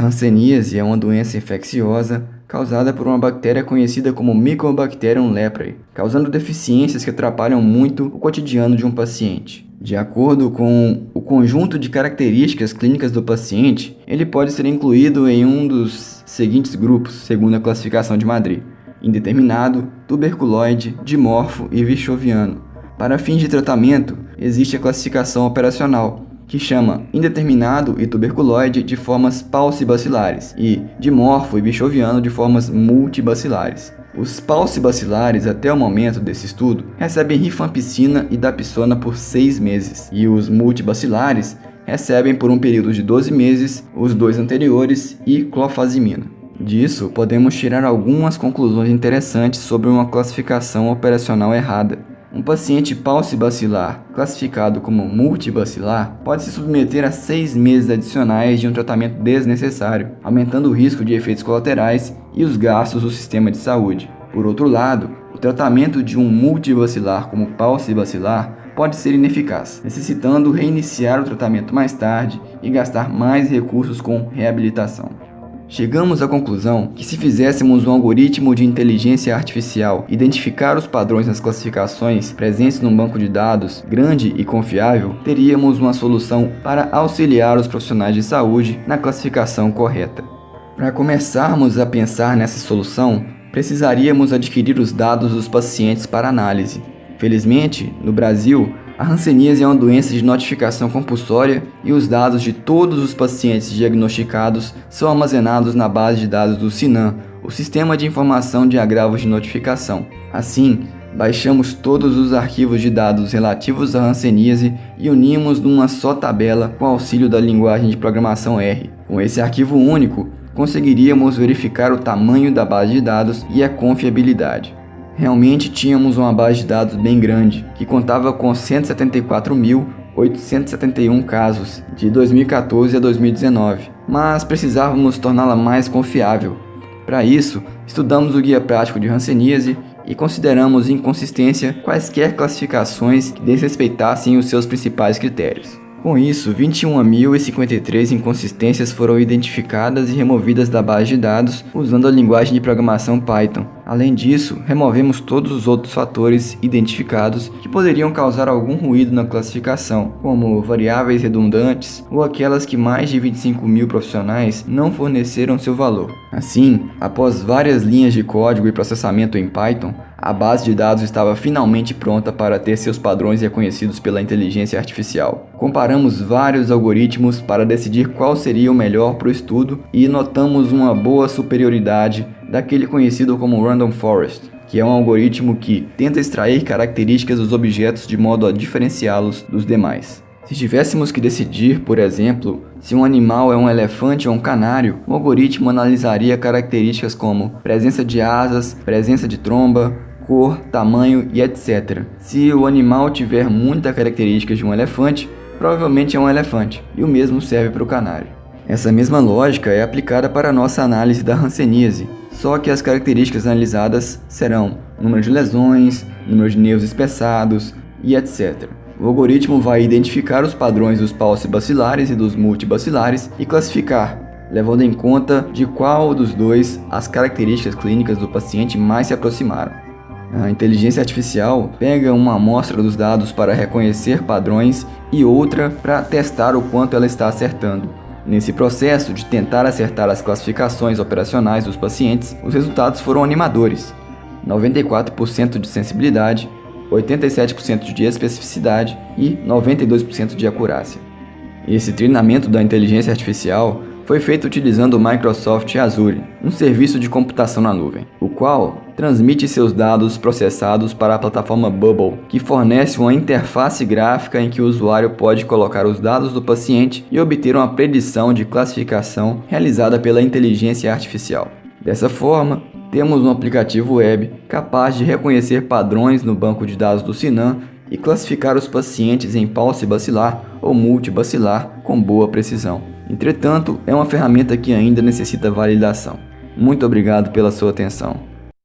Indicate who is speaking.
Speaker 1: hanseníase é uma doença infecciosa causada por uma bactéria conhecida como Mycobacterium leprae, causando deficiências que atrapalham muito o cotidiano de um paciente. De acordo com o conjunto de características clínicas do paciente, ele pode ser incluído em um dos seguintes grupos, segundo a classificação de Madrid: indeterminado, tuberculoide, dimorfo e vichoviano. Para fins de tratamento, existe a classificação operacional, que chama indeterminado e tuberculoide de formas paucibacilares e dimorfo e bichoviano de formas multibacilares. Os paucibacilares, até o momento desse estudo, recebem rifampicina e dapsona por 6 meses, e os multibacilares recebem por um período de 12 meses os 2 anteriores e clofazimina. Disso, podemos tirar algumas conclusões interessantes sobre uma classificação operacional errada. Um paciente paucibacilar, classificado como multibacilar, pode se submeter a 6 meses adicionais de um tratamento desnecessário, aumentando o risco de efeitos colaterais e os gastos do sistema de saúde. Por outro lado, o tratamento de um multibacilar como paucibacilar pode ser ineficaz, necessitando reiniciar o tratamento mais tarde e gastar mais recursos com reabilitação. Chegamos à conclusão que, se fizéssemos um algoritmo de inteligência artificial identificar os padrões nas classificações presentes num banco de dados grande e confiável, teríamos uma solução para auxiliar os profissionais de saúde na classificação correta. Para começarmos a pensar nessa solução, precisaríamos adquirir os dados dos pacientes para análise. Felizmente, no Brasil, a hanseníase é uma doença de notificação compulsória e os dados de todos os pacientes diagnosticados são armazenados na base de dados do SINAM, o Sistema de Informação de Agravos de Notificação. Assim, baixamos todos os arquivos de dados relativos à hanseníase e unimos numa só tabela com auxílio da linguagem de programação R. Com esse arquivo único, conseguiríamos verificar o tamanho da base de dados e a confiabilidade. Realmente tínhamos uma base de dados bem grande, que contava com 174.871 casos, de 2014 a 2019, mas precisávamos torná-la mais confiável. Para isso, estudamos o Guia Prático de Hanseníase e consideramos inconsistência quaisquer classificações que desrespeitassem os seus principais critérios. Com isso, 21.053 inconsistências foram identificadas e removidas da base de dados usando a linguagem de programação Python. Além disso, removemos todos os outros fatores identificados que poderiam causar algum ruído na classificação, como variáveis redundantes ou aquelas que mais de 25.000 profissionais não forneceram seu valor. Assim, após várias linhas de código e processamento em Python, a base de dados estava finalmente pronta para ter seus padrões reconhecidos pela inteligência artificial. Comparamos vários algoritmos para decidir qual seria o melhor para o estudo e notamos uma boa superioridade daquele conhecido como Random Forest, que é um algoritmo que tenta extrair características dos objetos de modo a diferenciá-los dos demais. Se tivéssemos que decidir, por exemplo, se um animal é um elefante ou um canário, o algoritmo analisaria características como presença de asas, presença de tromba, cor, tamanho e etc. Se o animal tiver muitas características de um elefante, provavelmente é um elefante, e o mesmo serve para o canário. Essa mesma lógica é aplicada para a nossa análise da hanseníase, só que as características analisadas serão número de lesões, número de nervos espessados e etc. O algoritmo vai identificar os padrões dos paucibacilares e dos multibacilares e classificar, levando em conta de qual dos dois as características clínicas do paciente mais se aproximaram. A inteligência artificial pega uma amostra dos dados para reconhecer padrões e outra para testar o quanto ela está acertando. Nesse processo de tentar acertar as classificações operacionais dos pacientes, os resultados foram animadores: 94% de sensibilidade, 87% de especificidade e 92% de acurácia. Esse treinamento da inteligência artificial foi feito utilizando o Microsoft Azure, um serviço de computação na nuvem, o qual transmite seus dados processados para a plataforma Bubble, que fornece uma interface gráfica em que o usuário pode colocar os dados do paciente e obter uma predição de classificação realizada pela inteligência artificial. Dessa forma, temos um aplicativo web capaz de reconhecer padrões no banco de dados do SINAM e classificar os pacientes em paucibacilar ou multibacilar com boa precisão. Entretanto, é uma ferramenta que ainda necessita validação. Muito obrigado pela sua atenção.